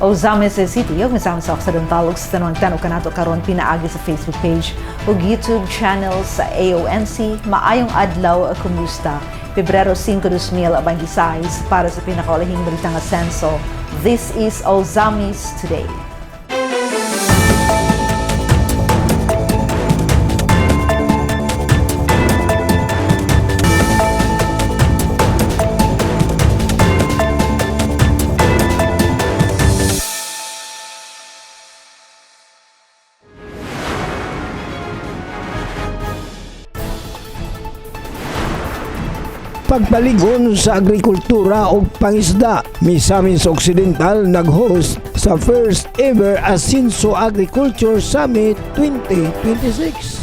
Ozamis City, yung Misamis Occidental, ug sa tanong kanato karon pinaagi sa Facebook page ug YouTube channel sa AONC. Maayong adlaw, kumusta? Pebrero 5, 2026 para sa pinakaulahing balitang asenso. This is Ozamis Today. Pagpaligon sa agrikultura o pangisda, Misamis Occidental nag-host sa first ever Asenso Agriculture Summit 2026.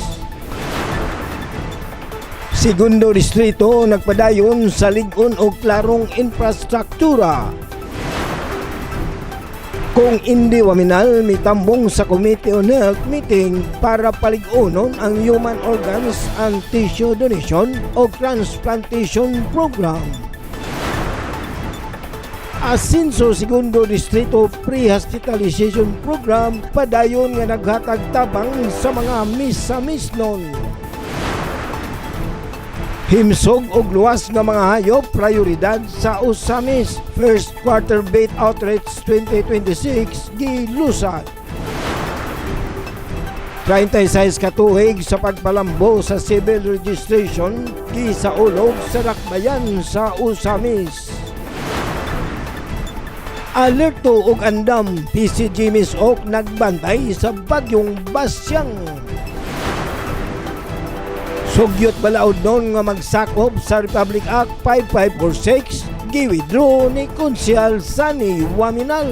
Segundo distrito nagpadayon sa ligon o klarong infrastruktura. Kung hindi waminal, mitambong sa Committee on Health meeting para paligonon ang human organs and tissue donation o transplantation program. Asenso Segundo Distrito Pre-Hospitalization Program padayon nga naghatag tabang sa mga misamisnon. Himsog og luwas nga mga hayop prioridad sa Ozamis First Quarter Bait Outreach 2026 gilusad. 36 katuig sa pagpalambo sa civil registration gisaulog sa lakbayan sa Ozamis. Alerto og andam, PCG Misok nagbantay sa bagyong Basyang. Sugyot balaod nun nga magsakop sa Republic Act 5546, giwithdraw ni Konsyal Sani Waminal.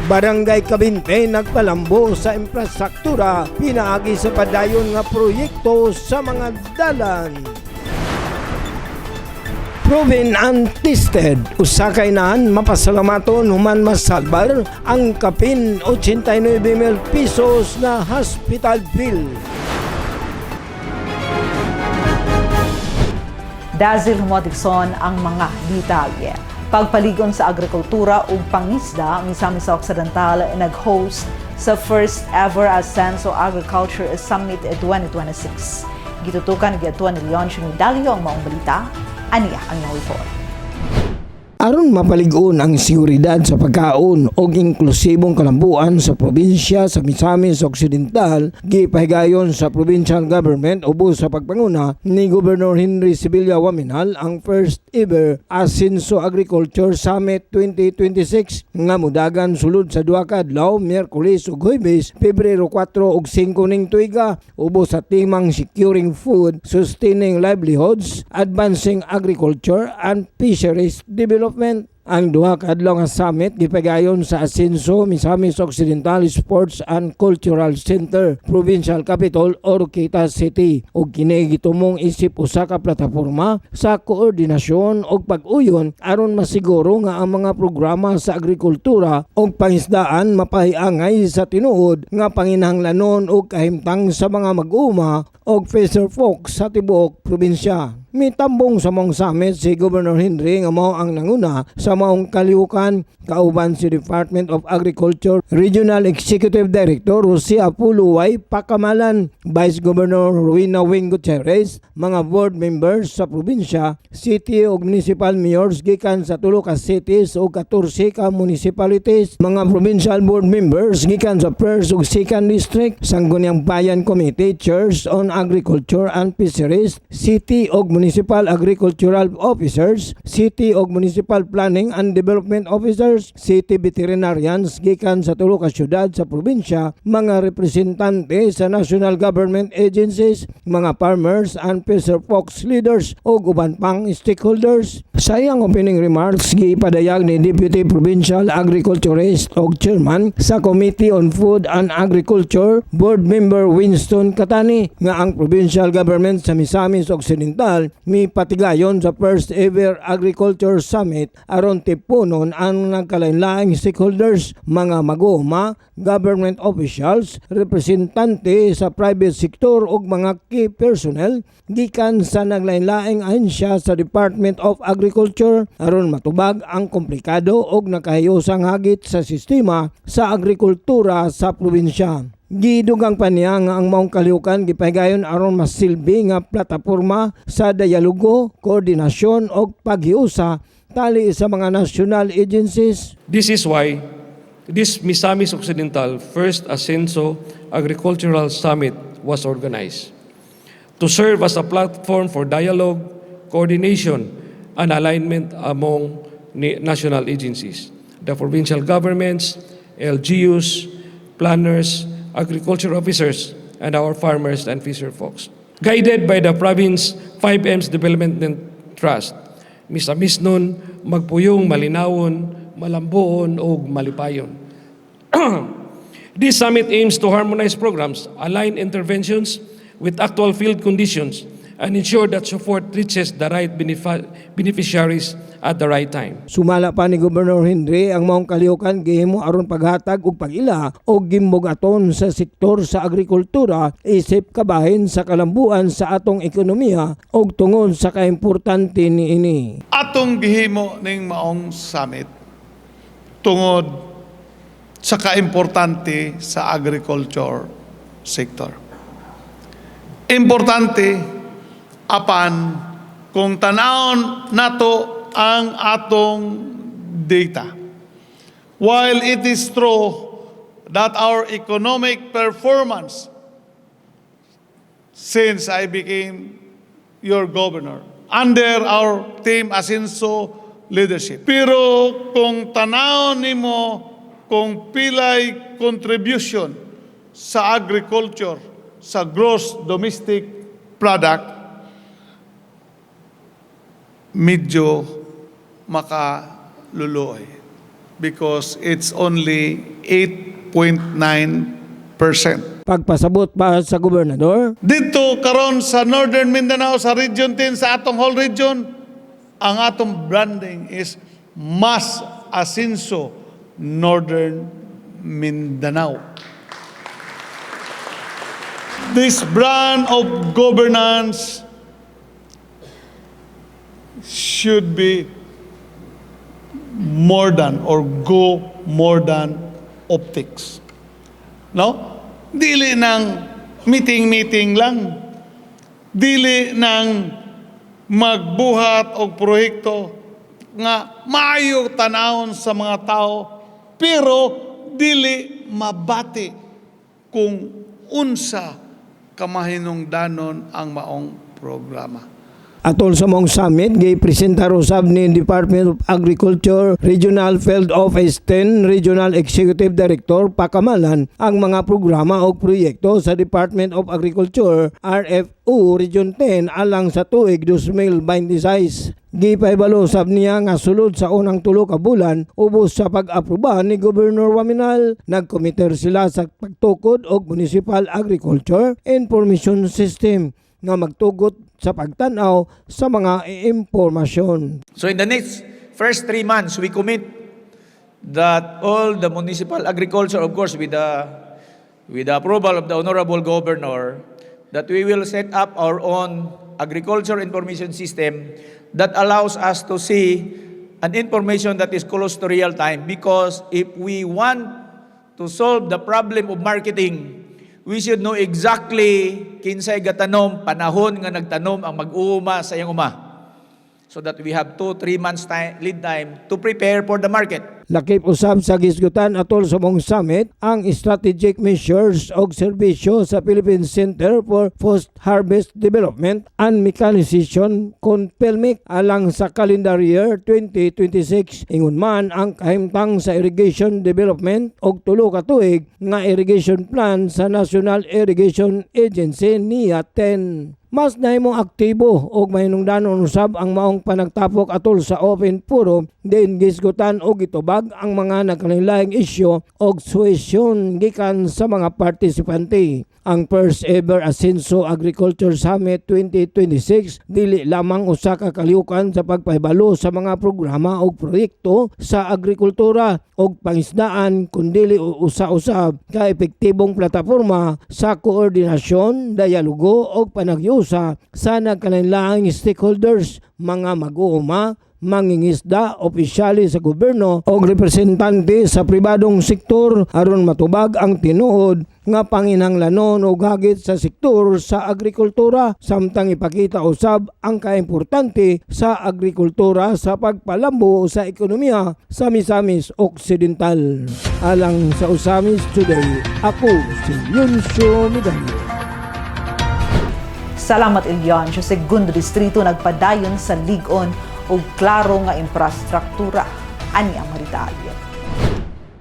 Barangay Kabinte nagpalambo sa infrastruktura, pinaagi sa padayon nga proyekto sa mga dalan. Proven and tested, usakay naan mapasalamaton human masalbar ang kapin 89,000 pesos na hospital bill. Dazil humotikson ang mga detalye. Pagpaligon sa agrikultura ug pangisda, Misamis Occidental nag-host sa first ever Asenso Agriculture Summit 2026. Gitutukan ni Atuan ni Leon Chumidalio ang maong balita. Aniya ang report. Aron mapaligon ang seguridad sa pagkaon o inklusibong kalambuan sa probinsya sa Misamis Occidental, gipahigayon sa provincial government ubos sa pagpanguna ni Governor Henry Sibilya Waminal ang first ever Asenso Agriculture Summit 2026 nga mudagan sulod sa duha ka adlaw, Miyerkules ug Huwebes, Pebrero 4 ug 5 ning tuiga, ubos sa timang securing food, sustaining livelihoods, advancing agriculture and fisheries development. Ang duha ka adlaw nga summit gipagayon sa Asenso Misamis Occidental Sports and Cultural Center, Provincial Capital, Oroquieta City, ug kini gitumong isip usa ka plataporma sa koordinasyon ug pag-uyon aron masiguro nga ang mga programa sa agrikultura ug pangisdaan mapahiangay sa tinuod nga panginahanglanon ug kahimtang sa mga mag-uma ug fisher folk sa tibuok probinsya. Mitambong sa mong summit si Governor Henry nga mao ang nanguna sa maong kalihukan, kauban si Department of Agriculture Regional Executive Director Rosia Puluway Pakamalan, Vice Governor Rowena Wing Gutierrez, mga board members sa probinsya, city ug municipal mayors gikan sa tulo ka cities ug 14 ka municipalities, mga provincial board members gikan sa 1st ug 2nd district, Sangguniang Bayan Committee Chairs on Agriculture and Fisheries, city ug municipal agricultural officers, city ug municipal planning and development officers, city veterinarians gikan sa tulo ka syudad sa probinsya, mga representante sa national government agencies, mga farmers and fisher folks leaders ug uban pang stakeholders. Sa iyang opening remarks, gipadayag ni Deputy Provincial Agriculturist ug Chairman sa Committee on Food and Agriculture, Board Member Winston Katani, nga ang provincial government sa Misamis Occidental mi patigayon sa first ever Agriculture Summit aron among tipunon ang nagkalain-laing stakeholders, mga maguma, government officials, representante sa private sector ug mga key personnel gikan sa naglain-laing ahensya sa Department of Agriculture aron matubag ang komplikado ug nakahiyosang hagit sa sistema sa agrikultura sa probinsya. Gidugang pa niya nga ang maong kalihukan gipahigayon aron masilbi nga plataporma sa dialogo, koordinasyon o paghiusa tali sa mga national agencies. This is why this Misamis Occidental First Ascenso Agricultural Summit was organized to serve as a platform for dialogue, coordination, and alignment among national agencies, the provincial governments, LGUs, planners, agriculture officers, and our farmers and fisher folks. Guided by the province 5M's Development Trust, misamis nun magpuyong malinawon, malambuon o malipayon. This summit aims to harmonize programs, align interventions with actual field conditions, and ensure that support reaches the right beneficiaries at the right time. Sumala pa ni Gobernador Henry ang maong kalihukan gihimo aron paghatag ug pag-ila og gimbugaton sa sektor sa agrikultura isip kabahin sa kalambuan sa atong ekonomiya ug tungod sa kaimportante niini. Atong gihimo ning maong summit tungod sa kaimportante sa agriculture sector. Importante apan kung tanawon nato ang atong data. While it is true that our economic performance since I became your governor under our Team Ascenso leadership. Pero kung tanawon nimo kung pilay contribution sa agriculture sa gross domestic product, medyo makaluluoy because it's only 8.9%. Pagpasabot pa sa gobernador, Dito karon sa Northern Mindanao, sa Region 10, sa atong whole region, ang atong branding is Mas Asinso Northern Mindanao. This brand of governance should be more than or go more than optics. No? Dili ng meeting-meeting lang. Dili ng magbuhat og proyekto nga maayo tanawon sa mga tao pero dili mabati kung unsa kamahinungdanon ang maong programa. atol sa mong summit, gipresenta usab ni Department of Agriculture Regional Field Office 10 Regional Executive Director Pakamalan ang mga programa o proyekto sa Department of Agriculture RFU Region 10 alang sa tuig 2026. Gipahibalo sab niya nga sulod sa unang tulo ka bulan ubos sa pag-aproba ni Governor Waminal, nagkomiter sila sa pagtukod og Municipal Agriculture Information System nga magtugot sa pagtanaw sa mga impormasyon. So in the next first 3 months, we commit that all the municipal agriculture, of course, with the approval of the Honorable Governor, that we will set up our own agriculture information system that allows us to see an information that is close to real time. Because if we want to solve the problem of marketing, we should know exactly kinsay gatanom, panahon nga nagtanom ang mag-uuma sa iyang uma. So that we have 2-3 months lead time to prepare for the market. Lakip usab sa gisgutan atol sa mong summit ang strategic measures og serbisyo sa Philippine Center for Post-Harvest Development and Mechanization (PHICMEC) alang sa calendar year 2026. Ingon man ang kahimtang sa irrigation development og tulo ka tuig nga irrigation plan sa National Irrigation Agency NIA-10. Mas nahimong aktibo og mahinungdanon usab ang maong panagtapok atol sa open forum din gisgutan og itubag ang mga nagkanilaing isyu og suwesyon gikan sa mga partisipante. Ang first ever Asenso Agriculture Summit 2026 dili lamang usa ka kalihukan sa pagpahibalo sa mga programa o proyekto sa agrikultura o pangisdaan kundi usa-usab ka epektibong plataporma sa koordinasyon, dialogo o panagyusa sa nagkalain-laing stakeholders, mga mag-uuma, mangingisda, opisyali sa gobyerno o representante sa pribadong sektor aron matubag ang tinuod nga panginahanglanon o hagit sa sektor sa agrikultura samtang ipakita usab ang kaimportante sa agrikultura sa pagpalambo sa ekonomiya sa Misamis Occidental. Alang sa Usamis Today, ako si Yuncio Medallo. Salamat Ilyon, sa segundo distrito nagpadayon sa ligon o klaro nga infrastruktura. Ani ang maritalyo.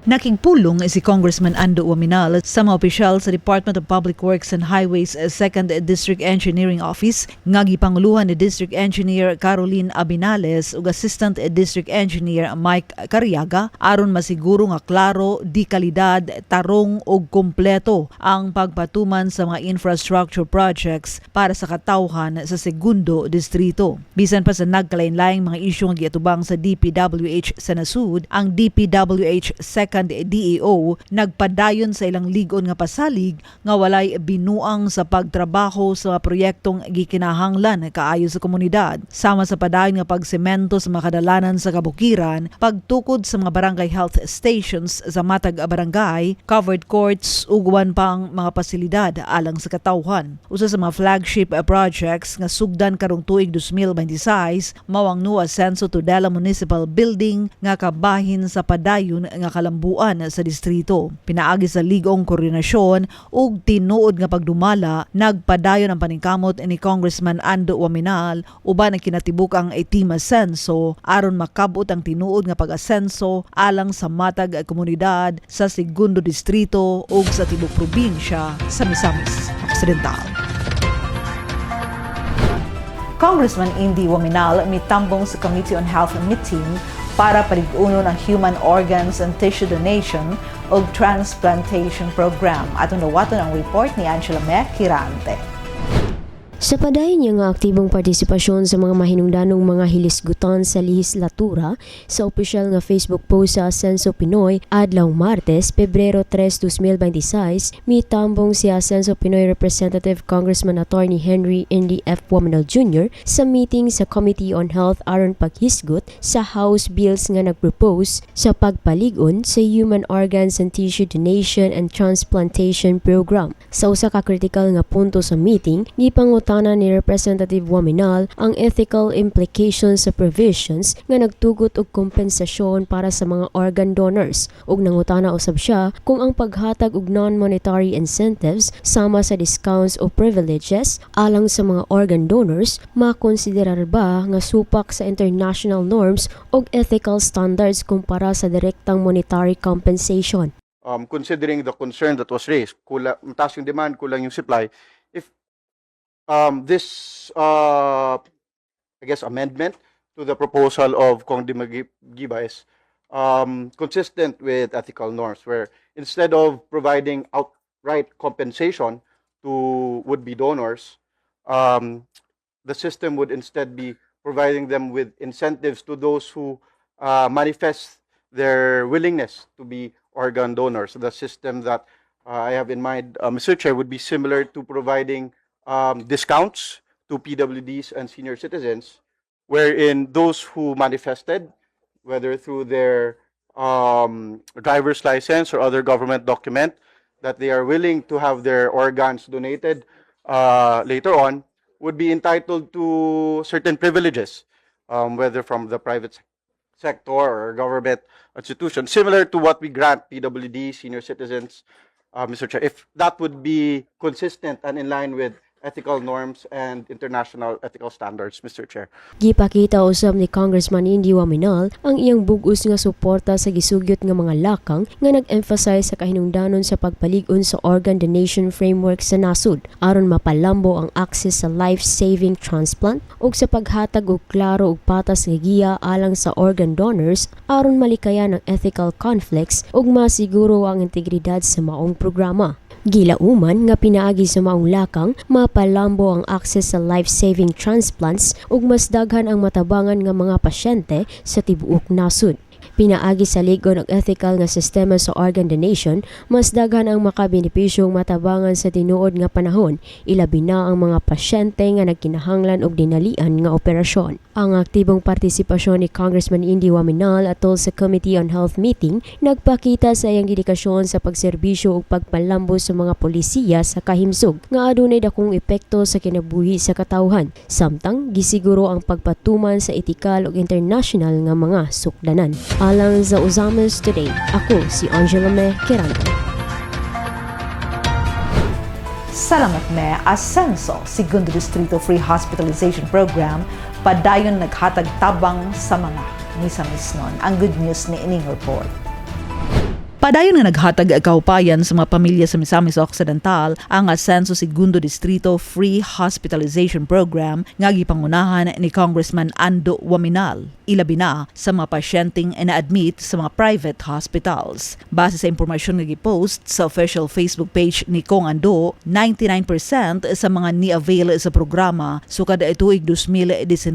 Nakigpulong si Congressman Ando Uaminal sa mga opisyal sa Department of Public Works and Highways 2nd District Engineering Office nga gipanguluhan ni District Engineer Caroline Abinales ug Assistant District Engineer Mike Cariaga aron masiguro nga klaro, di kalidad, tarong ug kompleto ang pagpatuman sa mga infrastructure projects para sa katawhan sa segundo distrito. Bisan pa sa nagkalain-laing mga isyu nga giatubang sa DPWH sa nasud, ang DPWH 2nd DEO nagpadayon sa ilang ligon nga pasalig nga walay binuang sa pagtrabaho sa proyektong gikinahanglan kaayo sa komunidad. Sama sa padayon nga pagsemento sa mga kadalanan sa kabukiran, pagtukod sa mga barangay health stations sa matag barangay, covered courts ug uban pang mga pasilidad alang sa katawhan. Usa sa mga flagship projects nga sugdan karong tuig 2026 mao ang New Ascenso Tudela Municipal Building nga kabahin sa padayon nga kalambuan sa distrito. Pinaagi sa ligong koordinasyon ug tinuod nga pagdumala, nagpadayon ang paningkamot ni Congressman Ando Uaminal uban ang kinatibuk ang Team Asenso aron makabot ang tinuod nga pag-asenso alang sa matag komunidad sa segundo distrito ug sa tibok probinsya sa Misamis Occidental. Congressman Indy Uaminal mitambong sa Committee on Health meeting para palig-unon ang human organs and tissue donation o transplantation program. Atong nawaton ang report ni Angela Mekirante. Sa padayon niya nga aktibong partisipasyon sa mga mahinungdanong mga hilisgutan sa lehislatura sa opisyal nga Facebook post sa Asenso Pinoy adlaw Martes, Pebrero 3, 2026, mitambong si Asenso Pinoy Representative Congressman Attorney Henry Indy F. Uaminal Jr. sa meeting sa Committee on Health aron paghisgot sa House bills nga nagpropose sa pagpaligon sa human organs and tissue donation and transplantation program. Sa usa ka kritikal nga punto sa meeting, gipangutana ni Representative Uaminal ang ethical implications sa provisions nga nagtugot og kompensasyon para sa mga organ donors ug nangutana usab siya kung ang paghatag og non-monetary incentives sama sa discounts o privileges alang sa mga organ donors makonsiderar ba nga supak sa international norms ug ethical standards kumpara sa direktang monetary compensation. Considering the concern that was raised, mataas yung demand, kulang yung supply, if this, I guess, amendment to the proposal of Kong Dimagiba is consistent with ethical norms, where instead of providing outright compensation to would-be donors, the system would instead be providing them with incentives to those who manifest their willingness to be organ donors. The system that I have in mind, Mr. Chair, would be similar to providing discounts to PWDs and senior citizens, wherein those who manifested, whether through their driver's license or other government document, that they are willing to have their organs donated later on, would be entitled to certain privileges, whether from the private sector or government institution, similar to what we grant PWD, senior citizens, Mr. Chair, if that would be consistent and in line with ethical norms and international ethical standards, Mr. Chair. Gipakita usab ni Congressman Indy Uaminal ang iyang bug-os nga suporta sa gisugyot nga mga lakang nga nag-emphasize sa kahinungdanon sa pagpalig-on sa organ donation framework sa nasud aron mapalambo ang access sa life-saving transplant ug sa paghatag og klaro ug patas nga giya alang sa organ donors aron malikayan ang ethical conflicts ug masiguro ang integridad sa maong programa. Gilauman nga pinaagi sa maong lakang mapalambo ang access sa life-saving transplants ug mas daghan ang matabangan nga mga pasyente sa tibuok nasud. Pinaagi sa ligon og ethical nga sistema sa organ donation, mas daghan ang makabenepisyong matabangan sa tinuod nga panahon, ilabi na ang mga pasyente nga nagkinahanglan og dinalian nga operasyon. Ang aktibong partisipasyon ni Congressman Indy Waminal atol sa Committee on Health meeting nagpakita sa iyang dedikasyon sa pagserbisyo ug pagpalambo sa mga polisiya sa kahimsog nga adunay dakong epekto sa kinabuhi sa katawhan, samtang gisiguro ang pagpatuman sa etikal ug international nga mga sukdanan. Alang sa Uzamas Today, ako si Angela Me Quirante. Salamat me, Asenso, Segundo Distrito Free Hospitalization Program, padayon naghatag tabang sa mga misa-misnon. Ang good news ni ining report. Padayon nga naghatag kaupayan sa mga pamilya sa Misamis Occidental ang Asenso Segundo Distrito Free Hospitalization Program nga gipangunahan ni Congressman Ando Waminal. Ilabi na sa mga pasyenteng na-admit sa mga private hospitals. Base sa impormasyon nga gipost sa official Facebook page ni Kong Ando, 99% sa mga ni-avail sa programa sukad tuig 2019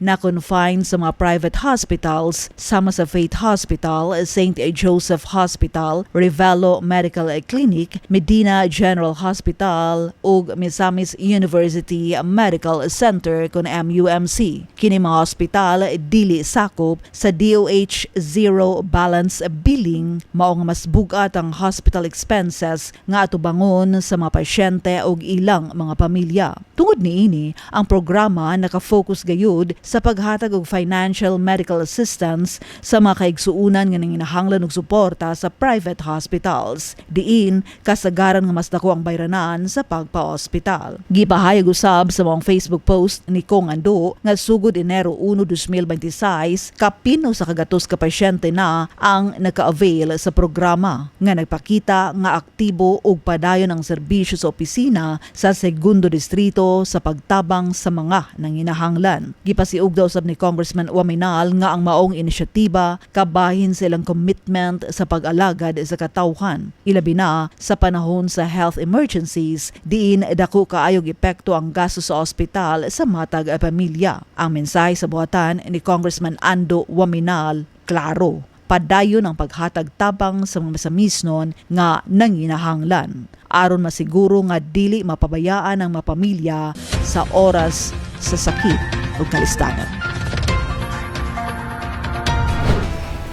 na confined sa mga private hospitals sama sa Faith Hospital, St. Joseph Hospital, Revelo Medical Clinic, Medina General Hospital ug Misamis University Medical Center kun MUMC. Kini mga hospital dili sakop sa DOH Zero Balance Billing, mao nga mas bugat ang hospital expenses nga atubangon sa mga pasyente ug ilang mga pamilya. Tungod niini, ang programa naka-focus gayud sa paghatag og financial medical assistance sa mga kaigsuunan nga nanginahanglan og suporta sa private hospitals. Diin kasagaran nga mas dako ang bayranan sa pagpa-ospital. Gipahayag usab sa mga Facebook post ni Kong Ando nga sugod Enero 1, 2026 kapino sa kagatos ka pasyente na ang naka-avail sa programa nga nagpakita nga aktibo ug padayon ang serbisyo sa opisina sa Segundo Distrito sa pagtabang sa mga nanginahanglan. Gipasiug daw usab ni Congressman Waminal nga ang maong inisyatiba kabahin sa ilang commitment sa pag-alagad sa katawhan, ilabi na sa panahon sa health emergencies diin dako kaayog epekto ang gasto sa ospital sa matag pamilya. Ang mensahe sa buhatan ni Congressman Ando Waminal, klaro, padayon ang paghatag tabang sa mga masamisnon nga nanginahanglan aron masiguro nga dili mapabayaan ang mga pamilya sa oras sa sakit ug kalistanan.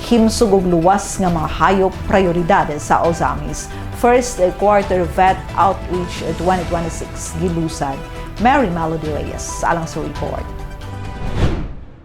Himsog og luwas nga mga hayop prioridad sa Ozamis. First Quarter Vet Outreach 2026 gilusad. Mary Melody Reyes alang sa report.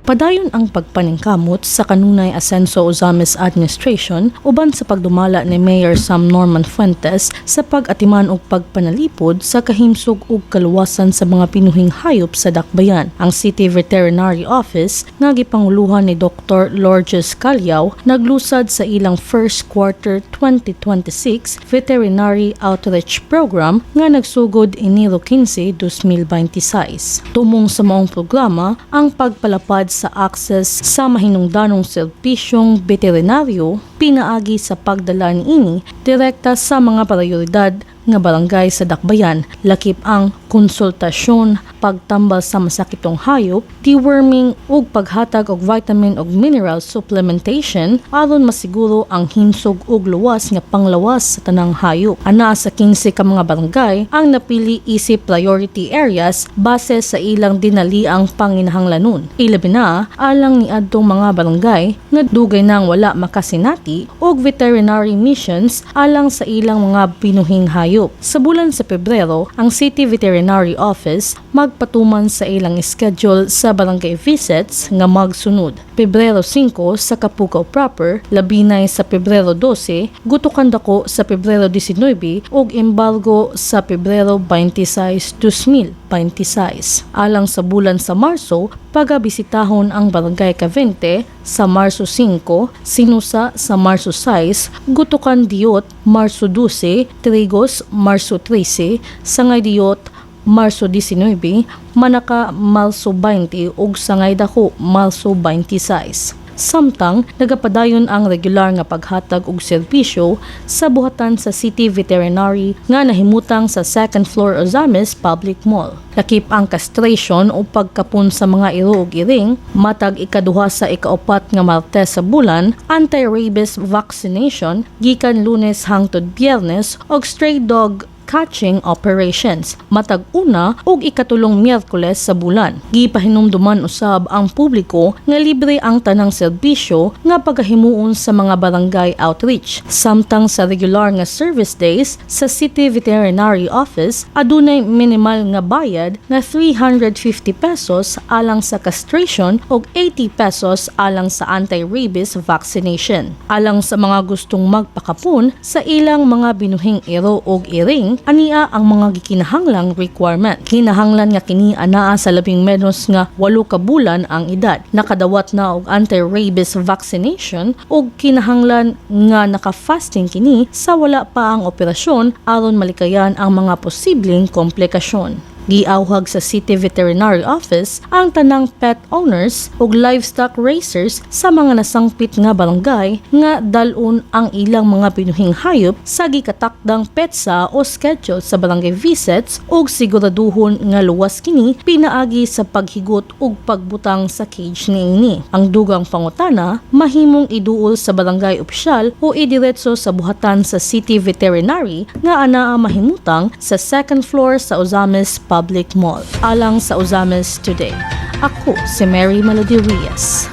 Padayon ang pagpaningkamot sa kanunay Asenso Ozamis Administration uban sa pagdumala ni Mayor Sam Norman Fuentes sa pag-atiman og pagpanalipod sa kahimsog ug kaluwasan sa mga pinuhing hayop sa dakbayan. Ang City Veterinary Office nga gipanguluhan ni Dr. Lourdes Calyaw naglusad sa ilang First Quarter 2026 Veterinary Outreach Program nga nagsugod Enero 15, 2026. Tumong sa maong programa ang pagpalapad sa access sa mahinungdanong serbisyong veterinaryo pinaagi sa pagdala niini direkta sa mga prioridad nga barangay sa dakbayan, lakip ang konsultasyon, pagtambal sa masakitong hayop, deworming ug paghatag og vitamin ug mineral supplementation aron masiguro ang himsog ug luwas nga panglawas sa tanang hayop. Ana sa 15 ka mga barangay ang napili isip priority areas base sa ilang dinaliang panginahanglanon. Ilabi na alang niadtong mga barangay nga dugay nang wala makasinati og veterinary missions alang sa ilang mga pinuhing hayop. Sa bulan sa Pebrero, ang City Veterinary Office magpatuman sa ilang schedule sa barangay visits nga magsunod. Pebrero 5 sa Kapukaw proper, labinay sa Pebrero 12, gutukan dako sa Pebrero 19 ug embargo sa Pebrero 26, 2026. Alang sa bulan sa Marso, pagabisitahon ang barangay Cavite sa Marso 5, Sinusa sa Marso 6, Gutukan Diot Marso 12, Trigos Marso 13, Sangay Diot Marso 19, Manaka Marso 20 ug Sangay Dako Marso 26. samtang nagapadayon ang regular nga paghatag og serbisyo sa buhatan sa City Veterinary nga nahimutang sa second floor Ozames Public Mall. Lakip ang castration o pagkapon sa mga iro ug iring matag ikaduha sa ikaapat nga Martes sa bulan, anti-rabies vaccination gikan Lunes hangtod Biyernes og stray dog catching operations matag una ug ikatulong Miyerkules sa bulan. Gipahinumduman usab ang publiko nga libre ang tanang serbisyo nga pagahimuon sa mga barangay outreach. Samtang sa regular nga service days sa City Veterinary Office adunay minimal nga bayad nga 350 pesos alang sa castration ug 80 pesos alang sa anti-rabies vaccination. Alang sa mga gustong magpakapon sa ilang mga binuhing iro ug iring, ania ang mga gikinahanglang requirement. Kinahanglan nga kini anaa sa labing menos nga 8 ka bulan ang edad. Nakadawat na og anti-rabies vaccination ug kinahanglan nga naka-fasting kini sa wala pa ang operasyon aron malikayan ang mga posibleng komplikasyon. Giawhag sa City Veterinary Office ang tanang pet owners ug livestock raisers sa mga nasangpit nga barangay nga dalon ang ilang mga pinuhing hayop sa gikatakdang petsa o schedule sa barangay visits ug siguraduhon nga luwas kini pinaagi sa paghigot ug pagbutang sa cage niini. Ang dugang pangutana mahimong iduol sa barangay opisyal o idiretso sa buhatan sa City Veterinary nga anaa mahimutang sa second floor sa Ozames Public Mall. Alang sa Ozames Today, ako si Mary Melody Reyes.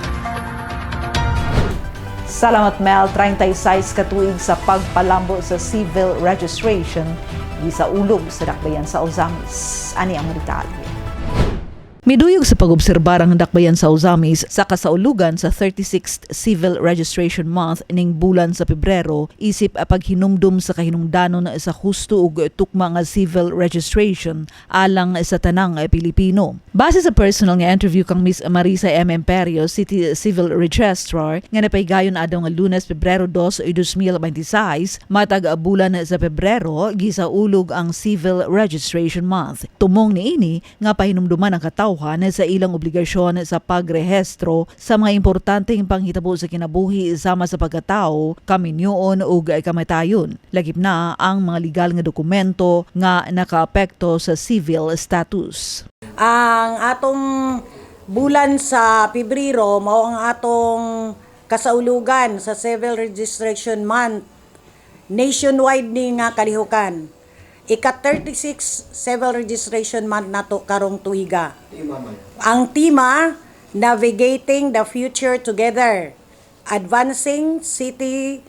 Salamat Mel, 36 katuig sa pagpalambo sa civil registration sa ulog sa dakbayan sa Ozames. Ani ang detalye. Miduyog sa pag-obserbar ang dakbayan sa Ozames sa kasaulugan sa 36th Civil Registration Month ning bulan sa Pebrero isip paghinumdum sa kahinungdanon sa husto ug tukma nga civil registration alang sa tanang Pilipino. Base sa personal nga interview kang Miss Marisa M. Imperio, City Civil Registrar, nga napaygayon adlaw nga Lunes, Pebrero 2, 2026, matag bulan sa Pebrero gisaulog ang Civil Registration Month. Tumong niini nga pahinumduman ang katawhan sa ilang obligasyon sa pagrehistro sa mga importanteng panghitabo sa kinabuhi sama sa pagkatao, kaminyoon ug kamatayon. Lagip na ang mga legal nga dokumento nga nakaapekto sa civil status. Ang atong bulan sa Pebrero mao ang atong kasaulugan sa Civil Registration Month nationwide ni nga kalihukan. Ika-36 Civil Registration Month nato karong tuiga. Ang tema, Navigating the Future Together, Advancing Civil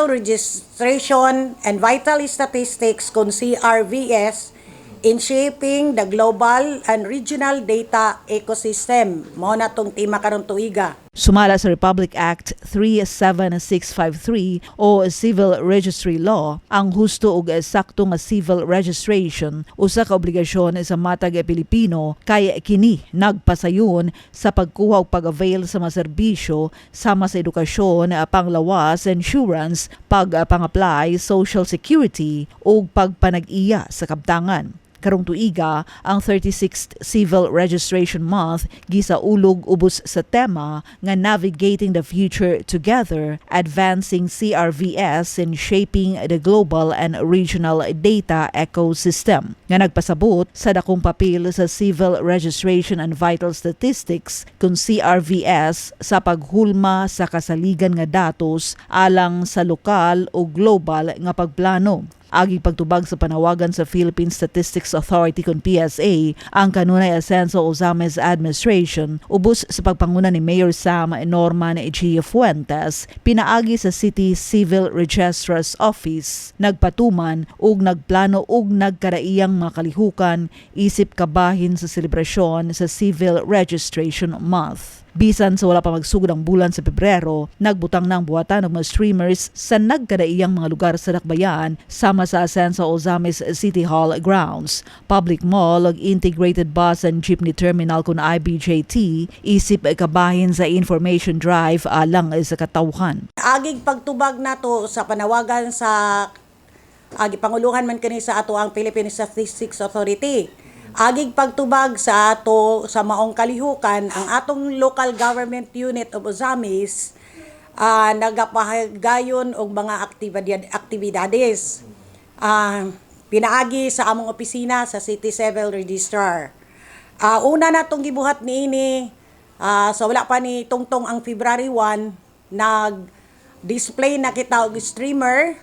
Registration and Vital Statistics kung CRVS in Shaping the Global and Regional Data Ecosystem. Mao na tong tema karong tuiga. Sumala sa Republic Act 37653 o Civil Registry Law, ang husto ug sakto nga civil registration usa ka obligasyon sa matag Pilipino kay kini nagpasayon sa pagkuha ug pag-avail sa mga serbisyo sama sa edukasyon, panglawas, insurance, pag-apply, social security ug pagpanag-iya sa kabtangan. Karong tuiga, ang 36th Civil Registration Month gisaulog ubos sa tema nga Navigating the Future Together, Advancing CRVS and Shaping the Global and Regional Data Ecosystem. Nga nagpasabot sa dakong papel sa Civil Registration and Vital Statistics kung CRVS sa paghulma sa kasaligan nga datos alang sa lokal o global nga pagplano. Agi pagtubag sa panawagan sa Philippine Statistics Authority kung PSA, ang kanunay asenso Ozames Administration, ubos sa pagpanguna ni Mayor Sam Norman G. Fuentes, pinaagi sa City Civil Registrar's Office, nagpatuman ug nagplano ug nagkaraiyang mga kalihukan isip kabahin sa selebrasyon sa Civil Registration Month. Bisan sa wala pa magsugod ang bulan sa Pebrero, nagbutang ng buhatan ng mga streamers sa nagkadaiyang mga lugar sa dakbayan sama sa asenso Ozames City Hall grounds, public mall ug integrated bus and jeepney terminal kun IBJT isip kabahin sa information drive alang sa katawhan. Agig pagtubag nato sa panawagan sa panguluhan man kini sa ato ang Philippine Statistics Authority. agig pagtubag sa ato sa maong kalihukan, ang atong local government unit of Ozamis nagapahigayon og mga aktibidades. Pinaagi sa among opisina sa City Civil Registrar. Una na itong gibuhat niini, so wala pa ni tungtong ang February 1, nag-display na kita og streamer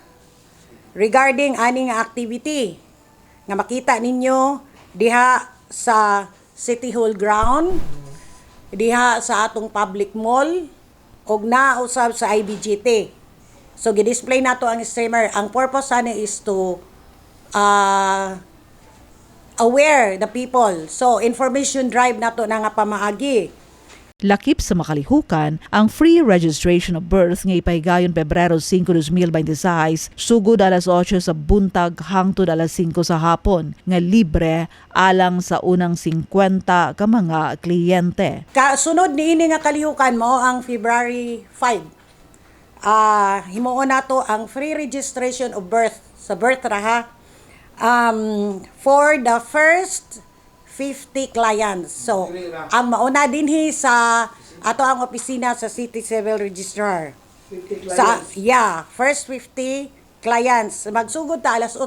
regarding ani nga activity nga makita ninyo diha sa City Hall ground, diha sa atong public mall, og nausab sa IBGT. So gi-display nato ang streamer. Ang purpose ani is to aware the people. So information drive nato na nga pamaagi. Lakip sa makalihukan, ang free registration of birth nga ipahigayon Pebrero 5, 2026, sugod alas 8 sa buntag hangtod alas 5 sa hapon, nga libre alang sa unang 50 ka mga kliyente. Kasunod niini nga kalihukan mo ang February 5. Himuon nato ang free registration of birth sa birth raha for the first 50 clients. So, ang mauna dinhi sa ato ang opisina sa City Civil Registrar. First 50 clients. Magsugod ta alas 8,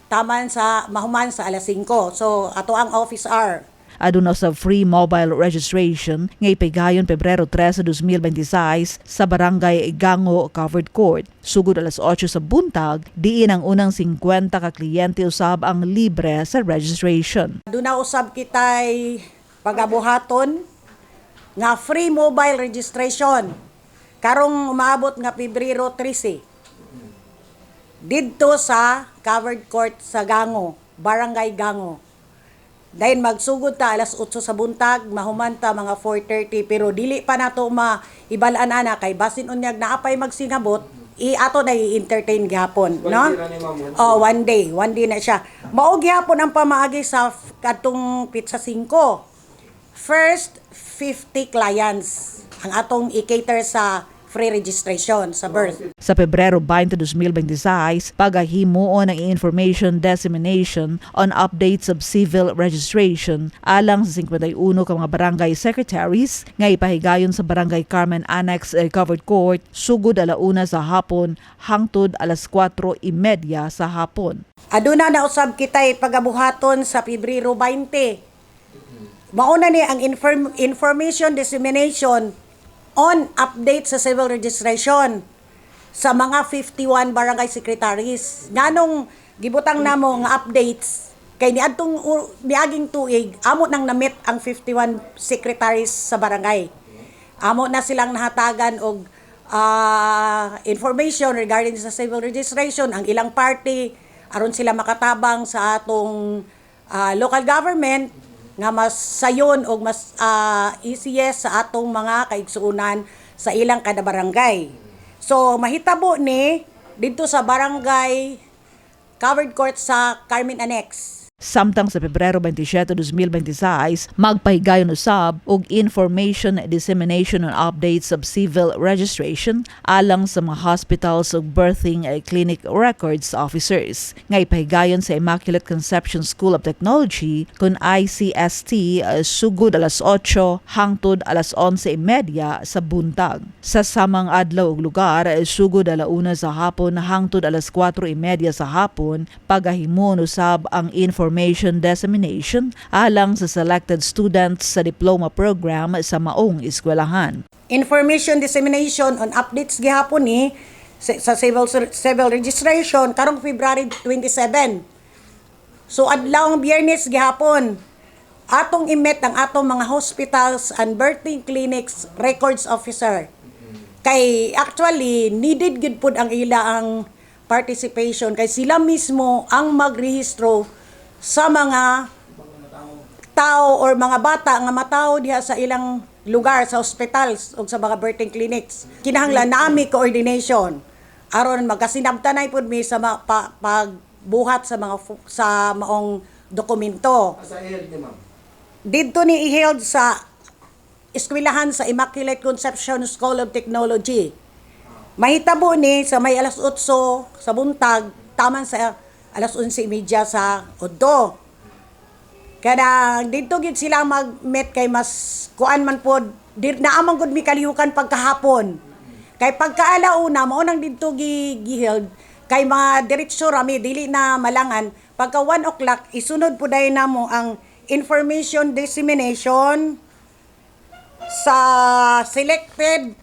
taman sa mahuman sa alas 5. So, ato ang office hour. Aduna sa free mobile registration nga ipahigayon Pebrero 13, 2026 sa Barangay Gango Covered Court. Sugod alas 8 sa buntag, diin ang unang 50 ka kliyente usab ang libre sa registration. Aduna usab kitay pagabuhaton nga free mobile registration karong umaabot nga Pebrero 13. Didto sa Covered Court sa Gango, Barangay Gango. Dahil magsugod ta alas 8 sa buntag, mahumanta mga 4:30, pero dili pa nato maibalaan ana kay basin unyag naapay magsingabot, ato na i-entertain gihapon, no? One day na siya. Mao gihapon ang pamaagi sa katong Pizza 5. First 50 clients ang atong i-cater sa free registration sa birth. Sa Pebrero 20, 2026, paghahimuon ng information dissemination on updates of civil registration alang sa 51 ka mga barangay secretaries nga ipahigayon sa Barangay Carmen Annex Covered Court sugod alauna sa hapon hangtod alas 4:30 sa hapon. Aduna na usab kitay pagabuhaton sa Pebrero 20. Mauna ni ang information dissemination on update sa civil registration sa mga 51 barangay secretaries. Nganong gibutang namo nga updates kay niadtong niaging tuig amo nang namit ang 51 secretaries sa barangay. Amo na silang nahatagan og information regarding sa civil registration, ang ilang party aron sila makatabang sa atong local government nga mas sayon o mas easiest sa atong mga kaigsuunan sa ilang kada barangay. So mahitabo ni dito sa Barangay Covered Court sa Carmen Annex. Samtang sa Pebrero 27, 2026, magpahigayon usab og information dissemination on updates of civil registration alang sa mga hospitals ug birthing clinic records officers. Nga ipahigayon sa Immaculate Conception School of Technology kun ICST sugod alas 8 hangtod alas 11:30 sa buntag. Sa samang adlaw ug lugar sugod alauna sa hapon hangtod alas 4:30 sa hapon pagahimon usab ang information dissemination alang sa selected students sa diploma program sa maong eskwelahan. Information dissemination on updates gihapon ni sa civil registration karong February 27. So adlawng Biyernes gihapon atong imet ang atong mga hospitals and birthing clinics records officer. Kay actually needed gid pud ang ila ang participation kay sila mismo ang magrehistro sa mga tao or mga bata nga mataw diha sa ilang lugar sa hospitals o sa mga birthing clinics. Kinahanglan nami coordination aron magkasinabtanay pud mi sa pagbuhat sa mga sa maong dokumento. Dito ni i-held sa eskwelahan sa Immaculate Conception School of Technology. Mahitabo ni sa may alas 8 sa buntag taman sa alas 11:30 sa Odo. Kada dito gid sila mag-met kay mas kuan man pod naamang gud mi kalihukan pagkahapon. Kay pagkaalauna mao nang dito giheld kay mga diretso rami dili na malangan pagka 1 o'clock isunod po dahil namo ang information dissemination sa selected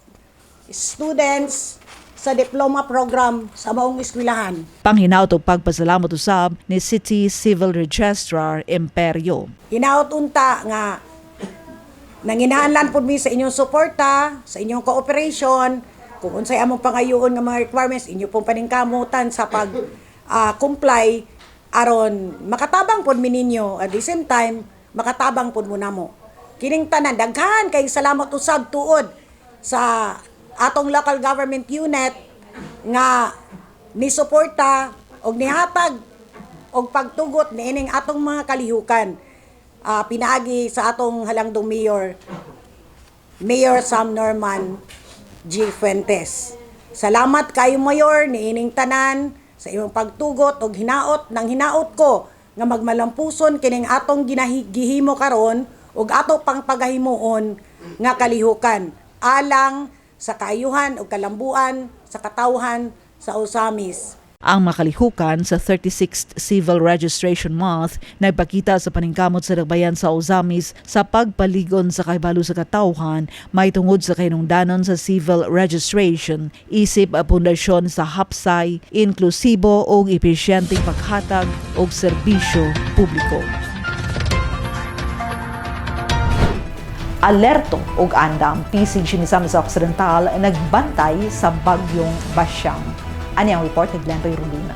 students sa diploma program sa maong eskwelahan. Panghinaot og pagpasalamat usab ni City Civil Registrar Imperio. Hinaot unta nga nanginahanglan pud mi sa inyong suporta, sa inyong cooperation, kung unsay among pangayoon nga mga requirements inyo pong paningkamutan sa pag comply aron makatabang pud mi ninyo at the same time makatabang pud mo namo. Kining tanan daghan kay salamat usab tuod sa atong local government unit nga ni suporta og nihatag og pagtugot niining atong mga kalihukan. Pinaagi sa atong halangdong Mayor Sam Norman G. Fuentes. Salamat kayo Mayor niining tanan sa imong pagtugot og hinaot nang hinaot ko nga magmalampuson kining atong gihimo karon ug ato pang pagahimuon nga kalihukan alang sa kaayuhan o kalambuan sa katawhan sa Osamis. Ang makalihukan sa 36th Civil Registration Month nagpakita sa paningkamot sa Dakbayan sa Osamis sa pagpaligon sa kahibalo sa katawhan may tungod sa kahinungdanon sa civil registration isip a pundasyon sa hapsay, inklusibo o epesyenteng paghatag og serbisyo publiko. Alerto og andam PCG Misamis Occidental nagbantay sa bagyong Basyang. Ani ang report ni Glenn Ray Ruluna.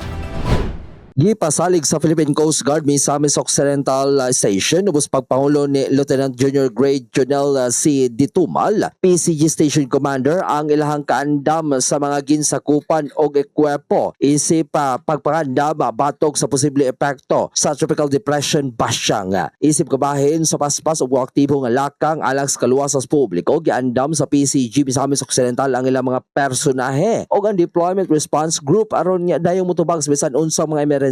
Gipasalig sa Philippine Coast Guard Misamis Occidental Station ubos pagpangulo ni Lieutenant Junior Grade Jonel C. Ditumal, PCG Station Commander ang ilahang kaandam sa mga ginsakupan og ekwepo isip pagpangandam batok sa posible epekto sa Tropical Depression Basyang. Isip kabahin sa paspas og aktibo nga lakang alang sa kaluwasas publiko giandam sa PCG Misamis Occidental ang ilang mga personahe og ang Deployment Response Group aron nga dayong motubag sa bisan unsa mga emerhensiya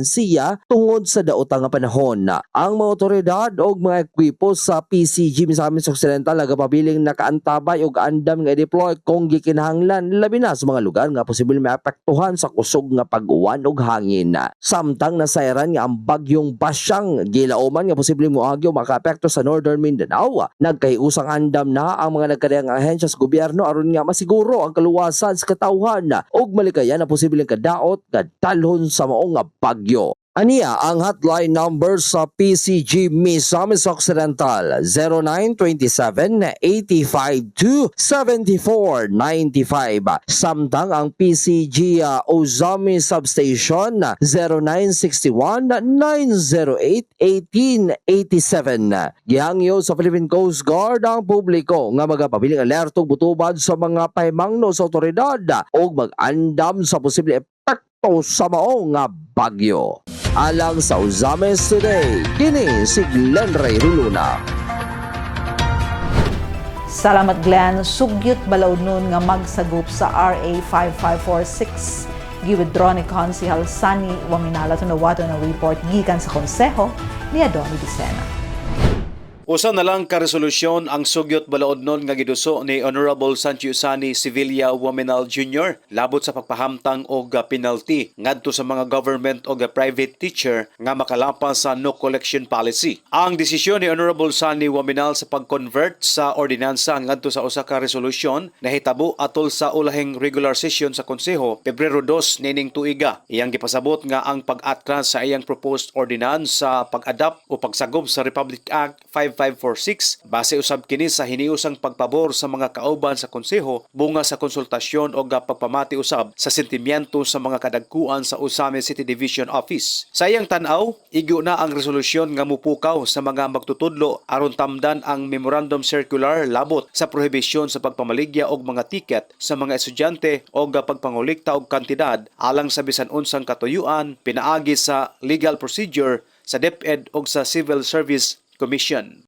tungod sa daotang nga panahon. Ang mga otoridad o mga ekwipo sa PCG Misamis Occidental nagapabiling nakaantabay og andam nga deploy kung gikinahanglan labi na sa mga lugar nga posible maapektuhan sa kusog nga pag-uwan og hangin. Samtang nasayran nga ang bagyong Basyang gilauman nga posible moagyo makaapekto sa Northern Mindanao. Nagkahiusang andam na ang mga nagkadayang ahensya sa gobyerno aron nga masiguro ang kaluwasan sa katawhan og malikayan na posibleng kadaot kadalhon sa maong nga bagyo. Aniya ang hotline number sa PCG Misamis Occidental 0927-852-7495. Samtang ang PCG Osamis Substation 0961-908-1887. Gihangyo sa Philippine Coast Guard ang publiko nga magapabiling alertog butubad sa mga pahimangno sa otoridad o mag-andam sa posible epekto sa maong nga bagyo. Alang sa Osamis Today, kini si Glenn Ray Ruluna. Salamat Glenn. Sugyot balaod nun nga magsagop sa RA 5546. Giwithdraw ni Konsehal Sani Waminala tunawato ng report gikan sa konseho ni Adoni Dicena. Usa na lang ka resolusyon ang sugyot balaodnon nga giduso ni Honorable Sancho Sani Sevilla Waminal Jr. labot sa pagpahamtang og penalty ngadto sa mga government o private teacher nga makalapas sa no collection policy. Ang desisyon ni Honorable Sani Waminal sa pag-convert sa ordinansa ngadto sa usa ka resolusyon nahitabo atol sa ulahing regular session sa konseho Pebrero 2 nining tuiga. Iyang gipasabot nga ang pag-atras sa iyang proposed ordinance sa pag-adapt o pagsagop sa Republic Act 5546 base usab kini sa hiniusang pagpabor sa mga kauban sa konseho bunga sa konsultasyon o pagpamati usab sa sentimiento sa mga kadagkuan sa Osamis City Division Office. Sa iyang tan-aw, igo na ang resolusyon nga mupukaw sa mga magtutudlo aron tamdan ang memorandum circular labot sa prohibisyon sa pagpamaligya og mga tiket sa mga estudyante o pagpangulikta og kantidad alang sa bisan unsang katuyuan pinaagi sa legal procedure sa DepEd o sa Civil Service Commission.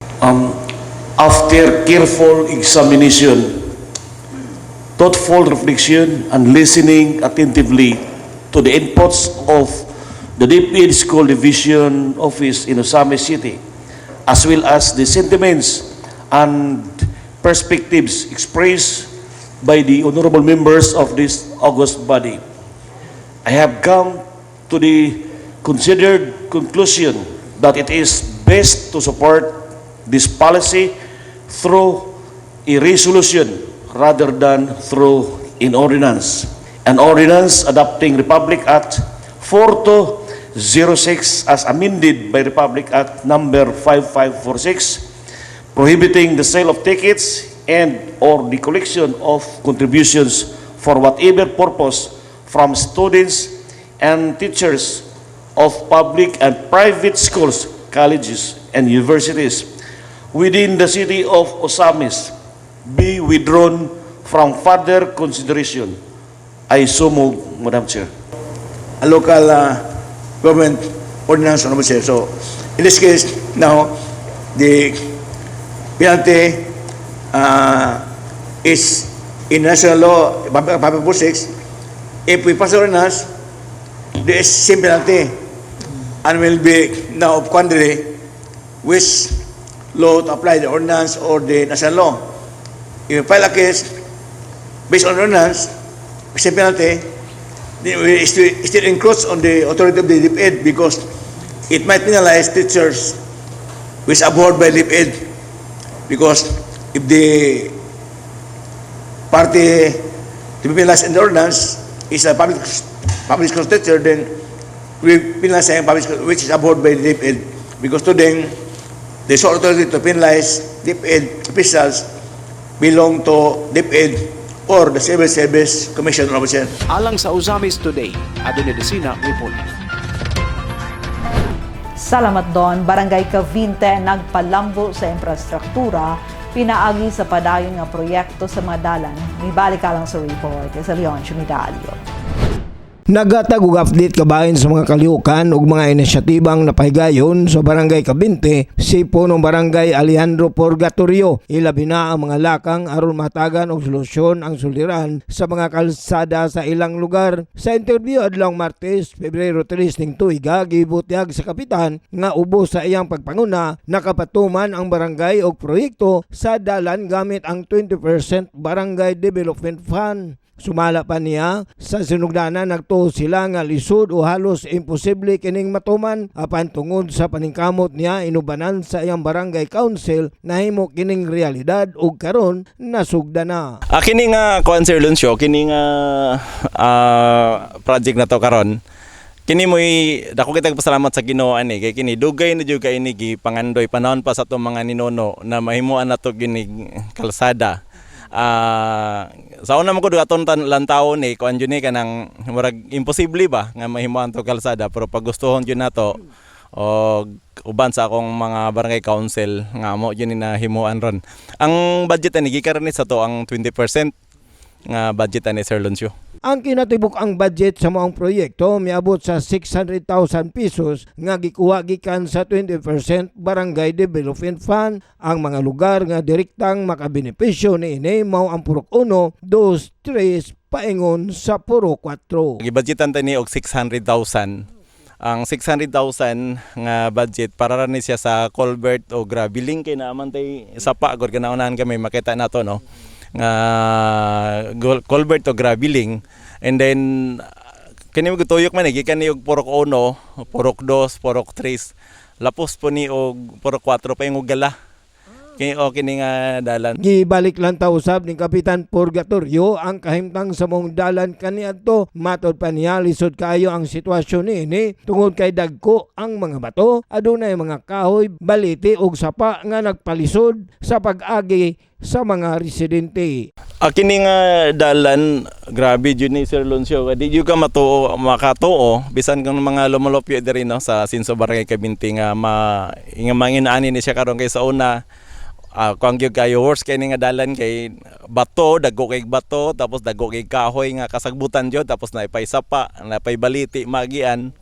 After careful examination, thoughtful reflection, and listening attentively to the inputs of the DepEd School Division Office in Osamis City, as well as the sentiments and perspectives expressed by the honorable members of this august body. I have come to the considered conclusion that it is best to support this policy through a resolution rather than through an ordinance. An ordinance adopting Republic Act 4206 as amended by Republic Act number 5546, prohibiting the sale of tickets and or the collection of contributions for whatever purpose from students and teachers of public and private schools, colleges, and universities within the city of Osamis be withdrawn from further consideration. I so move, Madam Chair. A local government ordinance, Honorable Chair. So, in this case, now, the penalty is in national law, 546. If we pass the ordinance, there is same penalty and will be now of quandary which law to apply, the ordinance or the national law. If you file a case based on ordinance, same penalty, it still includes on the authority of the DepEd because it might penalize teachers which are abhorred by DepEd, because if the party to be penalized in the ordinance is a public school teacher, then we penalize a public school which is abhorred by DepEd, because to them the sole authority to penalize DepEd officials belong to DepEd or the Civil Service Commission of Ocean. Alang sa Osamis Today, Adonai Desina report. Salamat Don, Barangay Cavite nagpalambo sa infrastruktura, pinaagi sa padayon nga proyekto sa mga dalan. May balik ka lang sa report sa Leon Chumidalio. Nagatag og update kabahin sa mga kalihukan ug mga inisyatibang napahigayon sa Barangay Cavite si punong Barangay Alejandro Purgatorio. Ilabi na ang mga lakang aron matagan og solusyon ang suliran sa mga kalsada sa ilang lugar. Sa interview adlong Martes, Pebrero 3 ning tuiga, gibutyag sa kapitan nga ubos sa iyang pagpanguna nakapatuman ang barangay og proyekto sa dalan gamit ang 20% Barangay Development Fund. Sumala pa niya sa sinugdanan nagtuo sila nga lisod o halos imposible kining matuman apan tungod sa paningkamot niya inubanan sa iyang barangay council nahimo kining realidad ug karon nasugda na. Kini nga Sir Lucio, kini nga project na to karon. Kini mo'y dako kitag pasalamat sa Ginoo ani kay kini dugay na jud kay ini gipangandoy panahon pa sa to mga ninono na mahimuan nato kining kalsada. Sa una mo ko aton lantaw ni kuan jud ni kanang murag imposible ba nga mahimuan to kalsada, pero pag gustuhon jud nato og uban sa akong mga barangay council nga mo jud ni nahimuan ron. Ang budget ani gikaron ni sa to ang 20% nga budget ani Sir Lucio. Ang kinatibuk ang budget sa maong proyekto miabot sa 600,000 pesos nga gikuha gikan sa 20% Barangay Development Fund. Ang mga lugar nga direktang makabenepisyo niini mao ang Purok 1, 2, 3 paingon sa Purok 4. Gibudgetan ta ni og 600,000. Ang 600,000 nga budget para ra ni siya sa culvert o graveling kay naaman tay sapa gud kanaunahan kami makita nato no. Culvert o graveling, and then kini magtuyok man gikan ni og Purok 1, Purok 2, Purok 3, lapos po ni og Purok 4 pa yung gala. Kini nga dalan. Gibalik lang ta usab ni Kapitan Purgatorio ang kahimtang sa mong dalan kaniadto. Matod pa niya lisod kaayo ang sitwasyon niini tungod kay dagko ang mga bato, adunay mga kahoy, baliti ug sapa nga nagpalisod sa pag-agi sa mga residente. Kini nga dalan grabe jud ni Sir Lucio, di jud ka makatuo bisan kang mga lumulupyo diri no sa Sinso Barangay Cavite nga manginaani ni siya karon kay sa una. Kung yung kayo worse kay nga dalan kay bato, dagko kay bato, tapos dagko kay kahoy nga kasagbutan jud, tapos naipay sapa, naipay baliti, magian.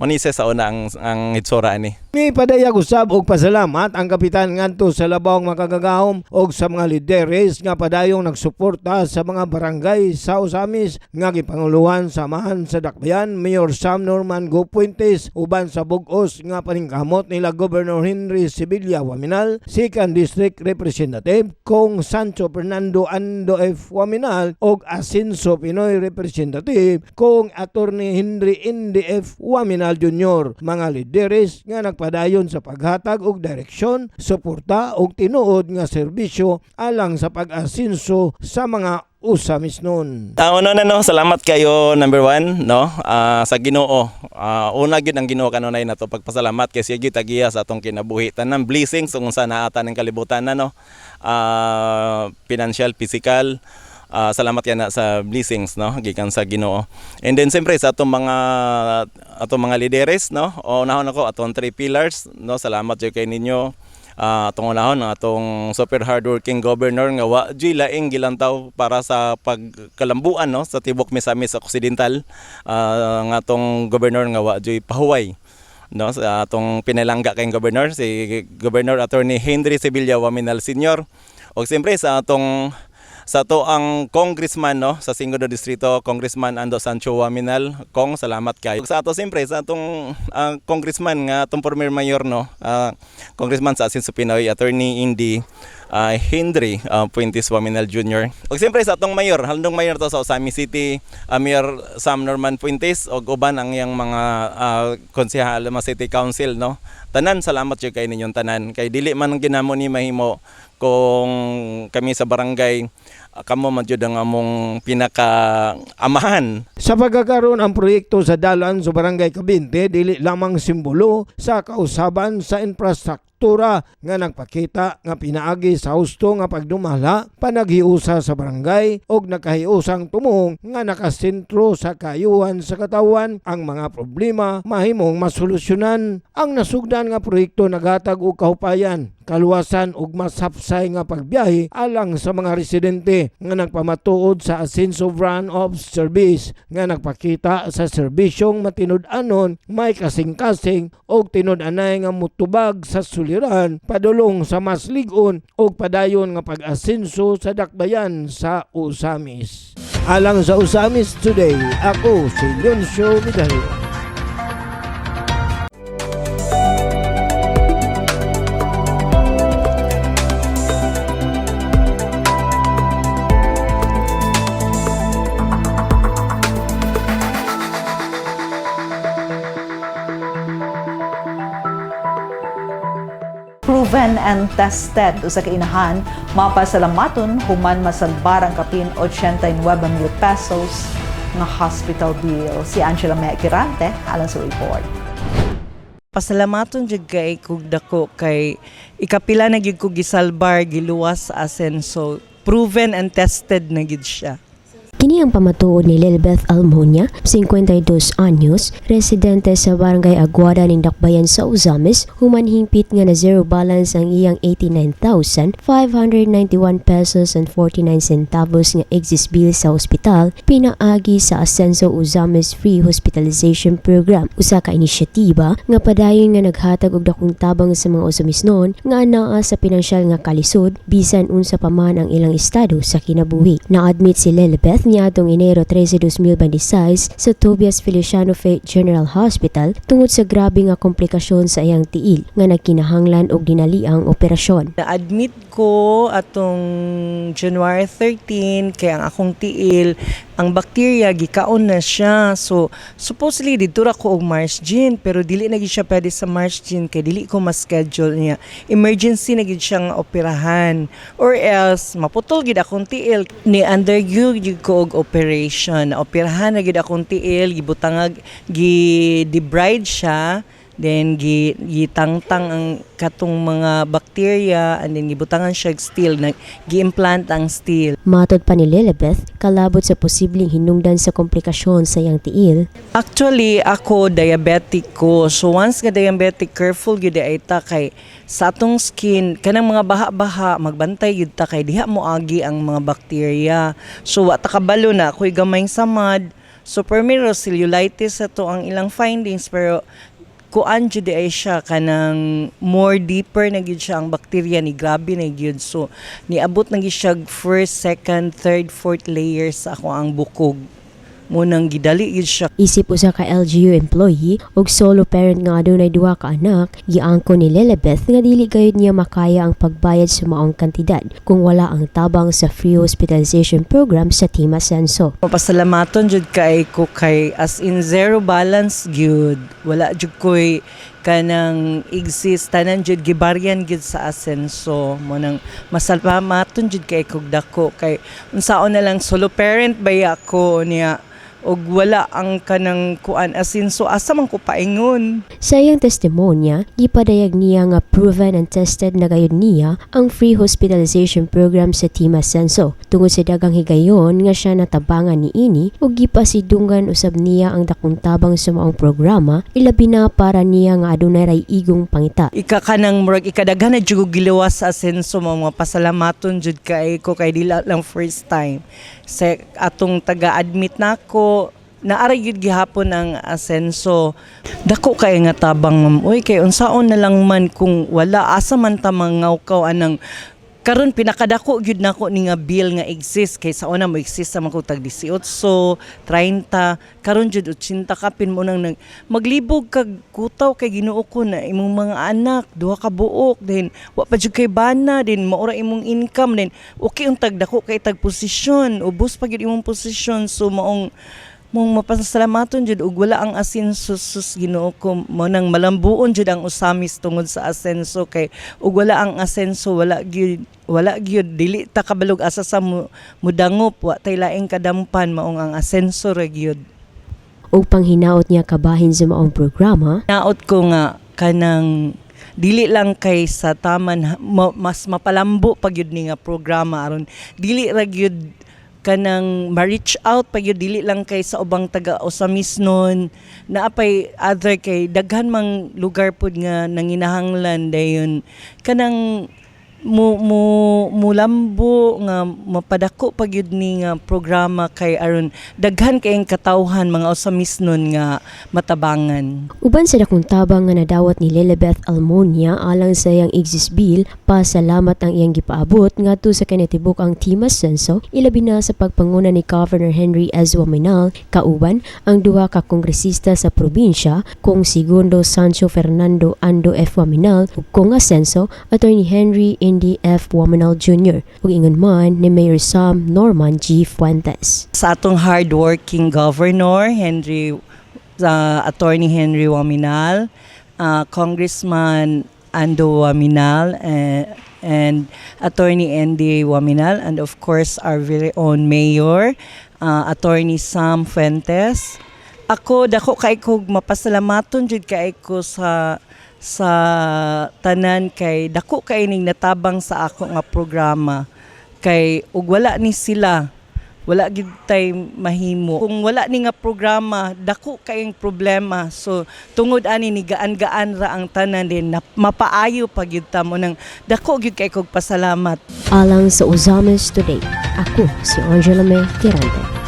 Manise sa una ang hitsura ani. May padayag usab og pasalamat ang kapitan ngadto sa labawng makagagahom og sa mga lideres nga padayong nagsuporta sa mga barangay sa Osamis nga gipanguluhan samahan sa dakbayan Mayor Sam Norman Go Puentes uban sa bug-os nga paningkamot nila Governor Henry Sibilia Waminal, 2nd District Representative Kong Sancho Fernando Ando F. Waminal og Asenso Pinoy Representative Kong Attorney Henry Indy F. Waminal Jr. Mga lideres nga padayon sa paghatag og direksyon, suporta og tinuod nga serbisyo alang sa pag-asenso sa mga Osamis nun. Una na no, salamat kayo number one no sa Ginoo. Una gyud ang Ginoo kanunay nato pagpasalamat kay siya gyud tagiya sa atong kinabuhi tanan blessings ug unsa naata ning kalibutan na no. Financial, physical. Salamat yan sa blessings no gikan sa Ginoo. And then siyempre sa atong mga lideres no. Unahon ako atong 3 pillars no. Salamat jud kay ninyo. Atong unahon atong super hardworking governor nga wa jud laing gilantaw para sa pagkalambuan no sa tibok Misamis Occidental. Nga atong governor nga wa jud pahuway no sa atong pinalangga kay governor si Governor Attorney Henry Sibilia Waminal Sr. Og siyempre sa to ang congressman no sa 5º distrito, Congressman Ando Sancho Waminal. Kong, salamat kayo. Sa ato siyempre sa atong congressman nga atong former mayor no, congressman sa Asenso Pinoy, Attorney Indy Henry Puentes Waminal Jr. Og siyempre sa atong mayor, handong mayor to sa Osamis City, Mayor Sam Norman Puentes og uban ang iyang mga konsehal sa City Council no. Tanan salamat jud kay ninyong tanan kay dili man ginamo ni mahimo kung kami sa barangay kamo man jud ang among pinakaamahan. Sa pagkakaroon ang proyekto sa dalan sa barangay Kabinte dili lamang simbolo sa kausaban sa infrastruktura nga nagpakita nga pinaagi sa husto nga pagdumala panaghiusa sa barangay og nakahiusang tumong nga nakasentro sa kayuhan sa katawan ang mga problema mahimong masolusyonan. Ang nasugdan nga proyekto naghatag og kahupayan, kaluwasan ug masapsay nga pagbiyahe alang sa mga residente nga nagpamatuod sa Asenso Brand of Service nga nagpakita sa serbisyong matinud-anon, may kasing-kasing og tinud-anay nga mutubag sa suliran padulong sa mas lig-on og padayon nga pag-asenso sa dakbayan sa Osamis. Alang sa Osamis Today, ako si Leoncio Vidal. Proven and tested usa ka inahan mapasalamaton human masalbarang kapin 89,000 pesos nga hospital bill. Si Angela Mequirante alang sa report. Pasalamaton jud kay kog dako kay ikapila na gyud ko gisalbar giluwas sa Asenso. Proven and tested na gyud siya. Kini ang pamatuod ni Lilbeth Almonia, 52 anyos, residente sa Barangay Aguada ning Dakbayan sa Osamis, human hingpit nga na zero balance ang iyang 89,591 pesos and 49 centavos nga exist bill sa ospital pinaagi sa Asenso Osamis Free Hospitalization Program, usa ka inisyatiba nga padayon nga naghatag og dakong tabang sa mga Osamis noon nga anaa sa pinansyal nga kalisod bisan unsa pa man ang ilang estado sa kinabuhi. Na-admit si Lilbeth niadtong Enero 13, 2026 sa Tobias Feliciano Fate General Hospital tungod sa grabe nga komplikasyon sa iyang tiil nga nagkinahanglan og dinaliang operasyon. Na-admit ko atong January 13 kay ang akong tiil, ang bakterya gikaon na siya. So supposedly dito ra ko og March gin pero dili na gid siya pwede sa March gin kay dili ko ma-schedule niya. Emergency na gid siyang operahan or else maputol gid akong tiil ni undergo gid ko og operation. Operahan na gid akong tiil, gibutangag gi-debride siya. Then gitangtang ang katong mga bakterya and then gibutangan siya steel, gi-implant ang steel. Matod pa ni Lilibeth, kalabot sa posibleng hinungdan sa komplikasyon sa iyang tiil. Actually, ako diabetic ko. So once nga diabetic, careful gyud ay ta kay sa atong skin kanang mga baha-baha magbantay gyud ta kay diha mo agi ang mga bakterya. So wa ta kabalo na ako'y gamay samad. So primero cellulitis ato ang ilang findings pero kuan jud ay siya kanang more deeper na gyud siya ang bakterya ni grabe na gyud. So niabot na gyud siya first, second, third, fourth layers sa ako ang bukog. Munang gidali gyud siya. Isip usa ka LGU employee ug solo parent nga adunay duha ka anak, giangko ni Lilibeth nga dili gayud niya makaya ang pagbayad sa maong kantidad kung wala ang tabang sa free hospitalization program sa Team Ascenso. Pasalamaton jud kay ko kay as in zero balance gyud. Wala jud koy kanang exist tanan jud gibaryan gid sa Ascenso. Mo nang masalamaton jud kay kog dako kay unsaon na lang solo parent baya ko niya og wala ang kanang kuan Ascenso asa man ko paingon. Sa iyang testimonya, gipadayag niya nga proven and tested na gayud niya ang free hospitalization program sa Team Ascenso. Tungod sa dagang higayon nga siya natabangan ni ini ug gipasidunggan usab niya ang dakong tabang sa maong programa, ilabi na para niya nga adunay ray igong pangita. Ika kanang murag ikadaghan na jud giluwas sa Ascenso, mga pasalamaton jud kay ko kay dila lang first time sa atong taga-admit nako naara gyud gihapon ang Ascenso. Dako kay nga tabang ma'am, uy kay unsaon na lang man kung wala asa man ta mangawkaw anang karon pinakadako gyud nako ni nga bill nga exist kay sa una mo exist sa mga tag 18, 30, karon jud 80 kapin mo nang maglibog kag kutaw kay Ginoo ko na imong mga anak duha ka buok din wa pa jud kay bana din maura imong income din okay untag dako kay tag posisyon ubos pa gyud imong posisyon. So mong mapasalamaton jud ug wala ang Ascenso sus Ginoo ko mo nang malambuon jud ang usamis tungod sa Ascenso kay ug wala ang Ascenso wala gyud dili ta kabalog asa sa mudangop wa tay laing kadampan maong ang Ascenso ra gyud. Og panghinaot niya kabahin sa maong programa, naot ko nga kanang dili lang kay sa taman mas mapalambo pag yun ni nga programa aron dili ra gyud kanang ma-reach out pag yun dili lang kay sa ubang taga Osamis nun naapay other kay daghan mang lugar pud nga nanginahanglan dayon kanang mulambo nga mapadako pag yun ni nga programa kay aron daghan kayong katawhan mga Osamis nun nga matabangan. Uban sa dakong tabang nga nadawat ni Lilibeth Almonia alang sa iyang exist bill, pasalamat ang iyang gipaabot ngadto sa kanitibok ang Team Ascenso, ilabi na sa pagpanguna ni Governor Henry S. Waminal, kauban ang duha ka kongresista sa probinsya, kung Segundo Sancho Fernando Ando F. Waminal ug kung Ascenso, Attorney Henry Indy F. Waminal Jr. ug ingon man ni Mayor Sam Norman G. Fuentes. Sa atong hardworking governor Attorney Henry Waminal, Congressman Ando Waminal, and Attorney Andy Waminal, and of course our very own Mayor, Attorney Sam Fuentes. Ako dako kay ko mapasalamaton jud kay ko sa tanan kay dako kay ning natabang sa ako nga programa kay ug wala ni sila wala gid tay mahimo kung wala ni nga programa dako kayong problema. So tungod ani ni gaan-gaan ra ang tanan din mapaayo pa gyud ta mo nang dako gyud kay kog pasalamat. Alang sa Uzames Today, ako si Angela May Tirante.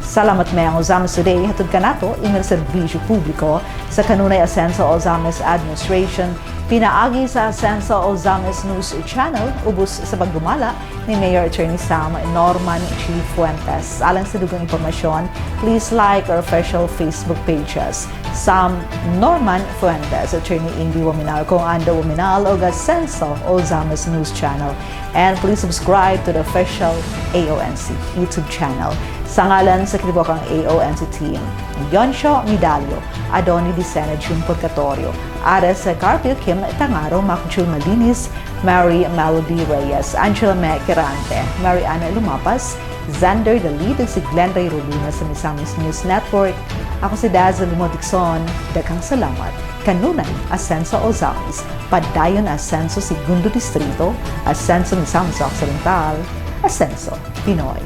Salamat may ang Ozames Today. Hatod ka nato, email serbisyo publiko sa kanunay Ascenso Ozames Administration, pinaagi sa Ascenso Ozames News Channel, ubos sa pagdumala ni Mayor Attorney Sam Norman G. Fuentes. Alang sa dugang impormasyon, please like our official Facebook pages, Sam Norman Fuentes, Attorney Indy Waminal, kung Ando Waminal, o Ascenso Ozames News Channel. And please subscribe to the official AONC YouTube channel. Sa ngalan sa kitibokang AONC team, Yonsho Midalio, Adoni Dicena June Purgatorio, Ares Carpio Kim Tangaro, Macjul Malinis, Mary Melody Reyes, Angela Mequerante, Mary Ana Lumapas, Xander Dalid, si Glenn Ray Rolina sa Misamis News Network. Ako si Dazzle Limodixon, daghang salamat. Kanunay, Ascenso Ozames, Padayon Ascenso Segundo Distrito, Ascenso Misamis Occidental, Ascenso Pinoy.